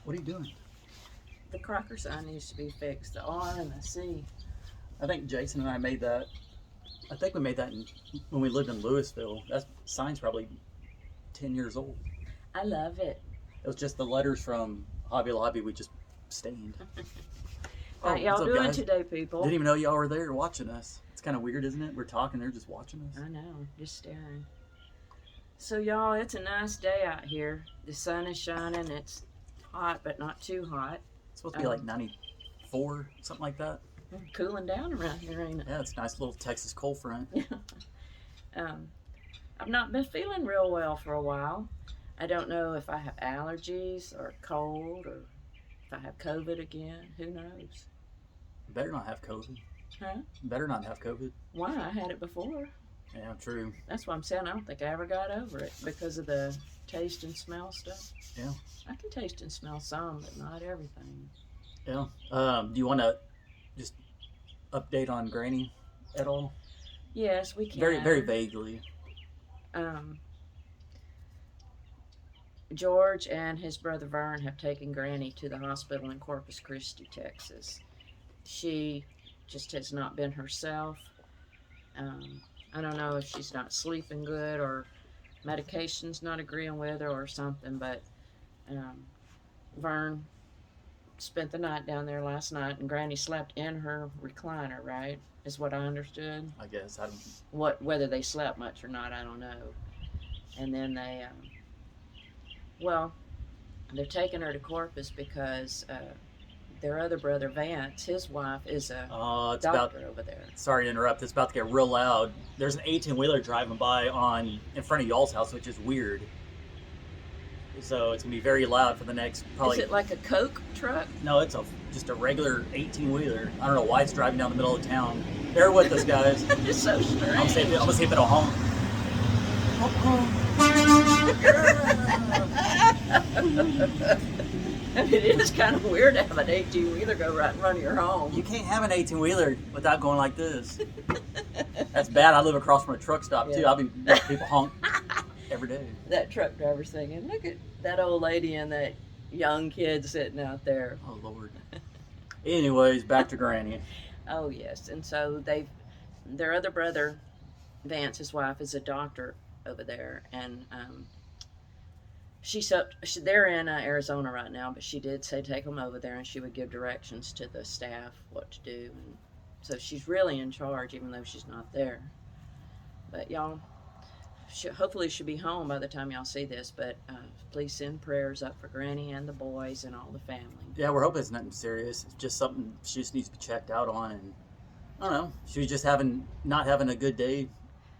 What are you doing? The Crocker sign needs to be fixed. The R and the C. I think Jason and I made that. I think we made that when we lived in Louisville. That sign's probably 10 years old. I love it. It was just the letters from Hobby Lobby we just stained. How Oh, what's y'all up, doing guys? today, people? Didn't even know y'all were there watching us. It's kind of weird, isn't it? We're talking, they're just watching us. I know, just staring. So y'all, it's a nice day out here. The sun is shining. It's hot, but not too hot. It's supposed to be like 94, something like that. Cooling down around here, ain't it? Yeah, it's a nice little Texas cold front. um, I've not been feeling real well for a while. I don't know if I have allergies or cold or if I have COVID again. Who knows? Better not have COVID. Huh? Better not have COVID. Why? I had it before. Yeah, true. That's why I'm saying I don't think I ever got over it because of the taste and smell stuff. Yeah. I can taste and smell some, but not everything. Yeah. Do you want to just update on Granny at all? Yes, we can. Very, very vaguely. George and his brother Vern have taken Granny to the hospital in Corpus Christi, Texas. She just has not been herself. I don't know if she's not sleeping good or medication's not agreeing with her or something, but Vern spent the night down there last night, and Granny slept in her recliner, right? Is what I understood. I guess. I don't. Whether they slept much or not, I don't know. And then they're taking her to Corpus because their other brother Vance, his wife, is a doctor over there. Sorry to interrupt. It's about to get real loud. There's an 18-wheeler driving by in front of y'all's house, which is weird. So it's gonna be very loud for the next probably. Is it like a Coke truck? No, it's just a regular 18-wheeler. I don't know why it's driving down the middle of town. Bear with us, guys. It's so strange. I'm gonna see if it'll honk. I mean, it is kind of weird to have an 18-wheeler go right in front of your home. You can't have an 18-wheeler without going like this. That's bad. I live across from a truck stop too. I'll be letting people honk every day. That truck driver's thinking, look at that old lady and that young kid sitting out there. Oh Lord. Anyways, back to Granny. Oh yes, and so their other brother, Vance, his wife, is a doctor over there, and they're in Arizona right now, but she did say take them over there, and she would give directions to the staff what to do, and so she's really in charge, even though she's not there. But y'all, hopefully she'll be home by the time y'all see this, but please send prayers up for Granny and the boys and all the family. Yeah, we're hoping it's nothing serious. It's just something she just needs to be checked out on, and I don't know. She was just not having a good day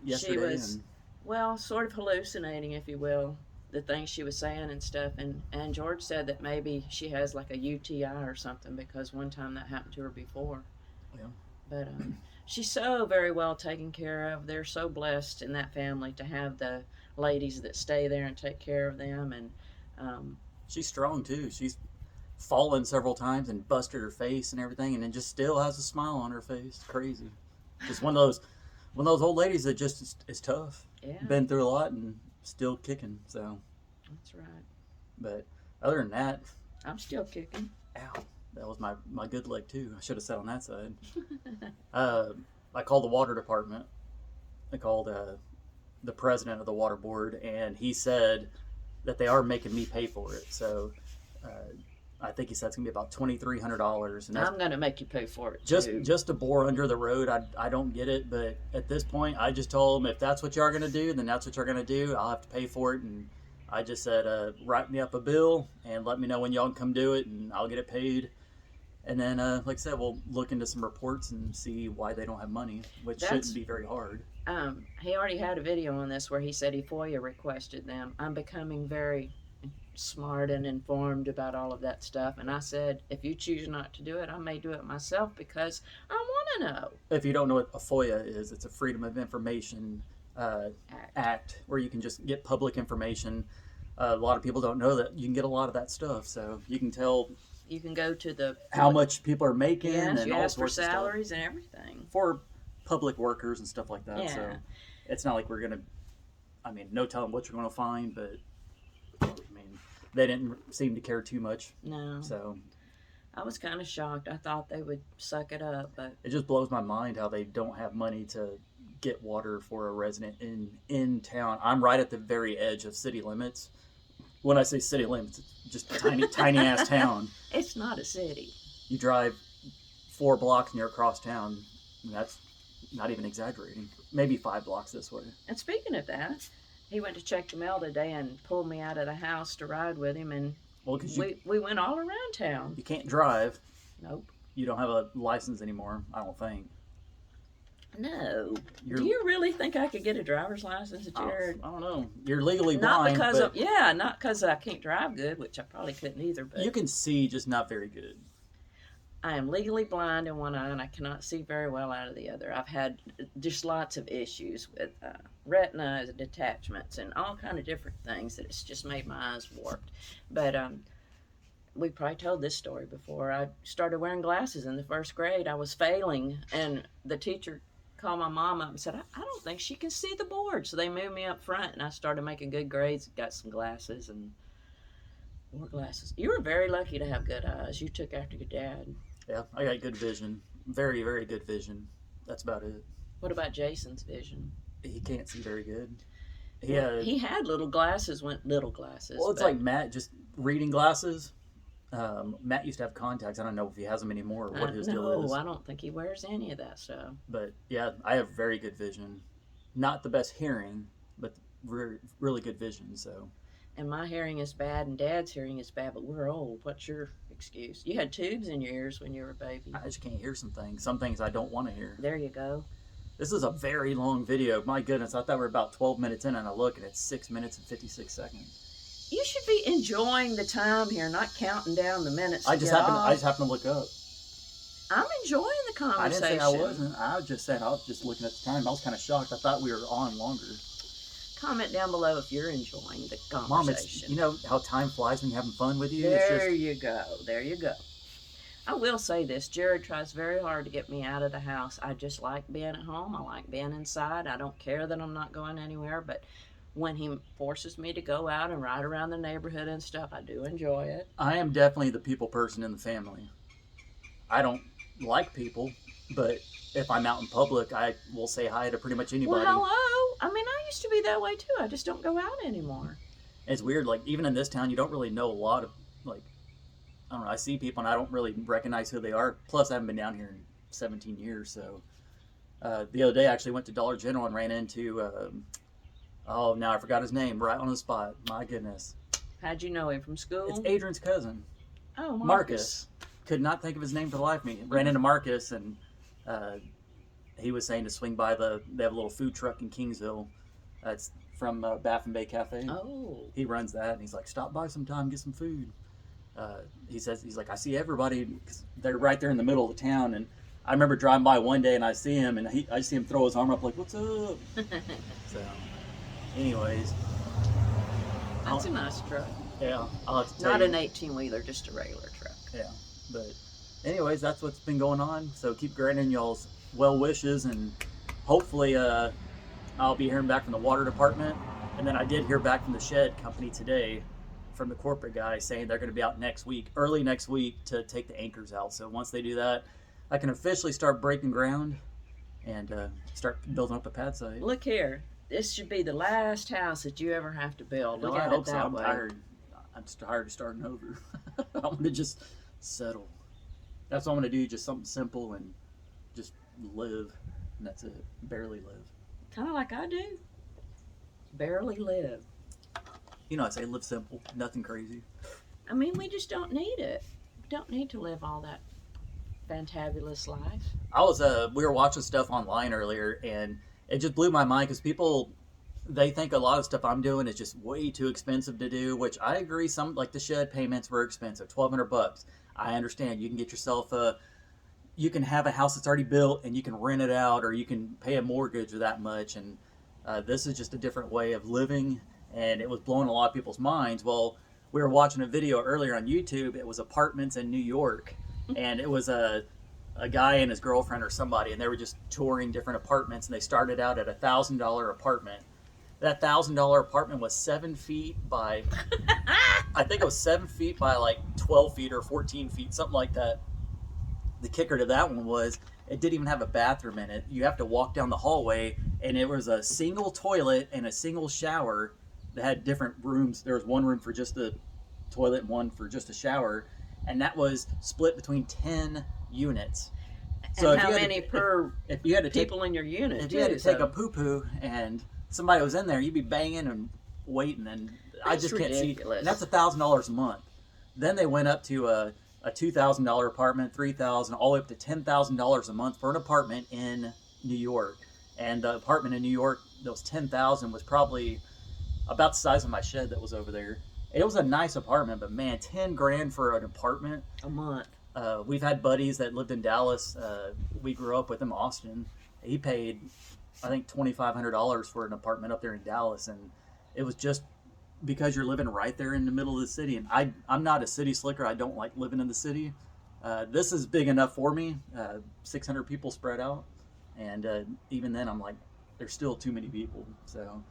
yesterday. She was, well, sort of hallucinating, if you will, the things she was saying and stuff. And George said that maybe she has like a UTI or something because one time that happened to her before. Yeah. But she's so very well taken care of. They're so blessed in that family to have the ladies that stay there and take care of them. And she's strong too. She's fallen several times and busted her face and everything, and then just still has a smile on her face. It's crazy. Just one of those old ladies that just is tough. Yeah. Been through a lot and still kicking. So. That's right. But other than that, I'm still kicking. Ow. That was my good leg too. I should have sat on that side. I called the water department. I called the president of the water board, and he said that they are making me pay for it. So I think he said it's gonna be about $2,300, and I'm gonna make you pay for it just to bore under the road. I don't get it, but at this point, I just told them if that's what y'all are gonna do, then that's what you're gonna do. I'll have to pay for it, and I just said write me up a bill and let me know when y'all can come do it, and I'll get it paid. And then, like I said, we'll look into some reports and see why they don't have money, which shouldn't be very hard. He already had a video on this where he said he FOIA requested them. I'm becoming very smart and informed about all of that stuff. And I said, if you choose not to do it, I may do it myself because I want to know. If you don't know what a FOIA is, it's a Freedom of Information Act where you can just get public information. A lot of people don't know that you can get a lot of that stuff. So you can tell... You can go to how much people are making, yes, and you all ask for sorts of salaries stuff. And everything for public workers and stuff like that. Yeah. So it's not like we're gonna. I mean, no telling what you're gonna find, but I mean, they didn't seem to care too much. No. So I was kind of shocked. I thought they would suck it up, but it just blows my mind how they don't have money to get water for a resident in town. I'm right at the very edge of city limits. When I say city limits, it's just a tiny ass town. it's not a city. You drive 4 blocks and you're across town. And that's not even exaggerating. Maybe 5 blocks this way. And speaking of that, he went to check the mail today and pulled me out of the house to ride with him, and Well, because we went all around town. you can't drive. Nope. You don't have a license anymore, I don't think. No. You're, Do you really think I could get a driver's license, Jared? I don't know. You're legally Not blind, because but of not because I can't drive good, which I probably couldn't either. But you can see, just not very good. I am legally blind in one eye, and I cannot see very well out of the other. I've had just lots of issues with retina detachments and all kind of different things that it's just made my eyes warped. But we probably told this story before. I started wearing glasses in the first grade. I was failing, and the teacher called my mom up and said, I don't think she can see the board. So they moved me up front, and I started making good grades, got some glasses, and wore glasses. You were very lucky to have good eyes. You took after your dad. Yeah, I got good vision. Very, very good vision. That's about it. What about Jason's vision? He can't see very good. He had little glasses, Well, it's like Matt, just reading glasses. Matt used to have contacts. I don't know if he has them anymore or what his deal is. No, I don't think he wears any of that stuff. But yeah, I have very good vision. Not the best hearing, but really good vision. So. And my hearing is bad, and Dad's hearing is bad, but we're old. What's your excuse? You had tubes in your ears when you were a baby. I just can't hear some things. Some things I don't want to hear. There you go. This is a very long video. My goodness, I thought we were about 12 minutes in, and I look, and it's 6 minutes and 56 seconds. You should be enjoying the time here, not counting down the minutes. I just happened to look up. I'm enjoying the conversation. I didn't say I wasn't. I just said I was just looking at the time. I was kind of shocked. I thought we were on longer. Comment down below if you're enjoying the conversation. Mom, it's, you know how time flies when you're having fun with you? There you go. There you go. I will say this. Jared tries very hard to get me out of the house. I just like being at home. I like being inside. I don't care that I'm not going anywhere, but when he forces me to go out and ride around the neighborhood and stuff, I do enjoy it. I am definitely the people person in the family. I don't like people, but if I'm out in public, I will say hi to pretty much anybody. Well, hello. I mean, I used to be that way too. I just don't go out anymore. It's weird. Like, even in this town, you don't really know a lot of, like, I don't know. I see people and I don't really recognize who they are. Plus, I haven't been down here in 17 years. So, the other day, I actually went to Dollar General and ran into, now I forgot his name right on the spot. My goodness. How'd you know him from school? It's Adrian's cousin. Oh, Marcus. Could not think of his name for the life of me. Ran into Marcus, and he was saying to swing by they have a little food truck in Kingsville. It's from Baffin Bay Cafe. Oh. He runs that, and he's like, stop by sometime, get some food. He's like, I see everybody, cause they're right there in the middle of the town, and I remember driving by one day, and I see him, and I see him throw his arm up like, what's up? So, anyways. That's a nice truck. Yeah, I'll have to tell Not you. an 18-wheeler, just a regular truck. Yeah, but anyways, that's what's been going on. So keep granting y'all's well wishes, and hopefully I'll be hearing back from the water department. And then I did hear back from the shed company today, from the corporate guy, saying they're going to be out next week, early next week, to take the anchors out. So once they do that, I can officially start breaking ground and start building up a pad site. Look here. This should be the last house that you ever have to build. Look I at hope it so. that I'm way. tired. I'm tired of starting over. I want to just settle. That's what I'm going to do, just something simple and just live. And that's it. Barely live. Kind of like I do. Barely live. You know, I say live simple, nothing crazy. I mean, we just don't need it. We don't need to live all that fantabulous life. We were watching stuff online earlier, and it just blew my mind because people, they think a lot of stuff I'm doing is just way too expensive to do, which I agree. Some, like the shed payments were expensive, $1,200. I understand. You can get yourself you can have a house that's already built and you can rent it out, or you can pay a mortgage or that much. And this is just a different way of living, and it was blowing a lot of people's minds. Well, we were watching a video earlier on YouTube. It was apartments in New York, and it was a guy and his girlfriend or somebody, and they were just touring different apartments, and they started out at $1,000 apartment. That $1,000 apartment was 7 feet by, I think it was 7 feet by like 12 feet or 14 feet, something like that. The kicker to that one was it didn't even have a bathroom in it. You have to walk down the hallway, and it was a single toilet and a single shower that had different rooms. There was one room for just the toilet and one for just a shower, and that was split between 10 units. So and how many per if you had to people in your unit? If you had to take a poo poo and somebody was in there, you'd be banging and waiting, and I just can't see. And that's $1,000 a month. Then they went up to a $2,000 apartment, $3,000, all the way up to $10,000 a month for an apartment in New York. And the apartment in New York, that was $10,000, was probably about the size of my shed that was over there. It was a nice apartment, but man, $10,000 for an apartment a month. We've had buddies that lived in Dallas. We grew up with him, Austin. He paid, I think, $2,500 for an apartment up there in Dallas, and it was just because you're living right there in the middle of the city. And I'm not a city slicker. I don't like living in the city. This is big enough for me. 600 people spread out, and even then, I'm like, there's still too many people. So.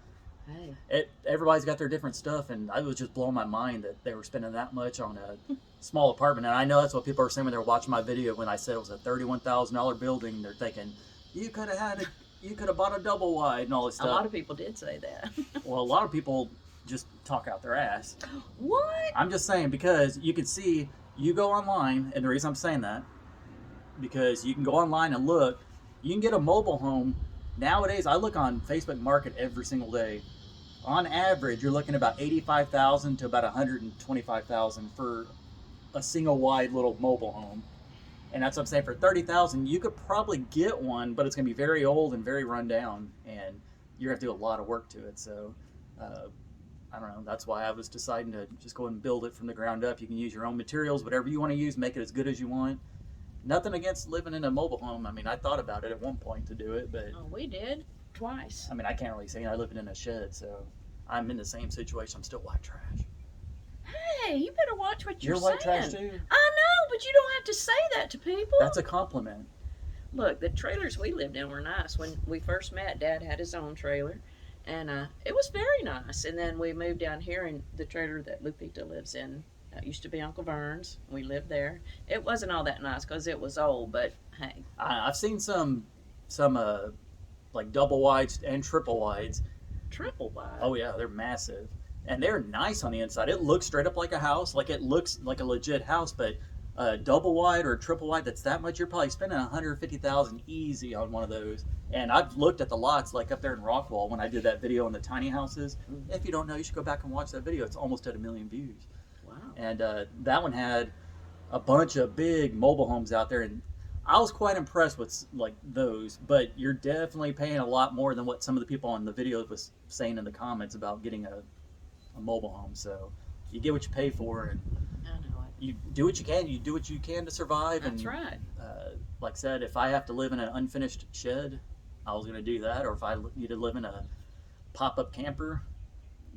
Hey. Everybody's got their different stuff, and I was just blowing my mind that they were spending that much on a small apartment. And I know that's what people are saying when they're watching my video when I said it was a $31,000 building. They're thinking you could have bought a double wide and all this stuff. A lot of people did say that. Well, a lot of people just talk out their ass. What? I'm just saying, because you can see, you go online, and the reason I'm saying that, because you can go online and look, you can get a mobile home. Nowadays, I look on Facebook Market every single day. On average, you're looking about $85,000 to about $125,000 for a single wide little mobile home. And that's what I'm saying. For $30,000, you could probably get one, but it's going to be very old and very run down, and you're going to have to do a lot of work to it. So, I don't know. That's why I was deciding to just go and build it from the ground up. You can use your own materials, whatever you want to use, make it as good as you want. Nothing against living in a mobile home. I mean, I thought about it at one point to do it, but... Oh, we did. Twice. I mean, I can't really say I live in a shed, so I'm in the same situation. I'm still white trash. Hey, you better watch what you're saying. You're white trash too? I know, but you don't have to say that to people. That's a compliment. Look, the trailers we lived in were nice. When we first met, Dad had his own trailer, and it was very nice. And then we moved down here, and the trailer that Lupita lives in used to be Uncle Vern's. We lived there. It wasn't all that nice because it was old, but hey. I've seen some like double wides and triple wides. Triple wide? Oh yeah, they're massive. And they're nice on the inside. It looks straight up like a house. Like it looks like a legit house, but a double wide or a triple wide that's that much, you're probably spending $150,000 easy on one of those. And I've looked at the lots like up there in Rockwall when I did that video on the tiny houses. Mm-hmm. If you don't know, you should go back and watch that video. It's almost at 1 million views. Wow. And that one had a bunch of big mobile homes out there, and I was quite impressed with like those, but you're definitely paying a lot more than what some of the people on the video was saying in the comments about getting a mobile home. So you get what you pay for, and I know it. You do what you can. You do what you can to survive. That's and, right. Like I said, if I have to live in an unfinished shed, I was going to do that. Or if I need to live in a pop-up camper,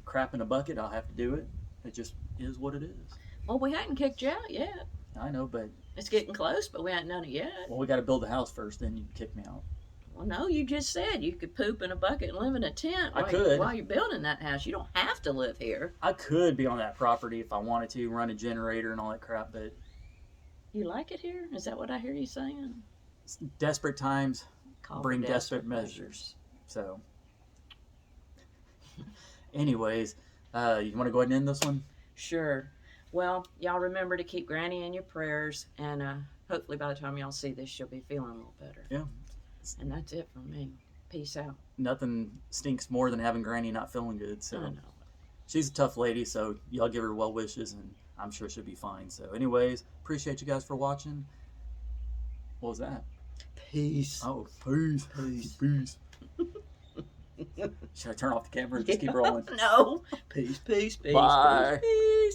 crap in a bucket, I'll have to do it. It just is what it is. Well, we hadn't kicked you out yet. I know, but... It's getting close, but we hadn't done it yet. Well, we got to build the house first, then you can kick me out. Well, no, you just said you could poop in a bucket and live in a tent while you're building that house. You don't have to live here. I could be on that property if I wanted to, run a generator and all that crap, but... You like it here? Is that what I hear you saying? Desperate times bring desperate measures. So, anyways, you want to go ahead and end this one? Sure. Well, y'all remember to keep Granny in your prayers, and hopefully by the time y'all see this, she'll be feeling a little better. Yeah. And that's it from me. Peace out. Nothing stinks more than having Granny not feeling good. So I know. She's a tough lady, so y'all give her well wishes, and I'm sure she'll be fine. So anyways, appreciate you guys for watching. What was that? Peace. Oh, peace. Peace. Should I turn off the camera and just keep rolling? No. Peace. Bye. Peace.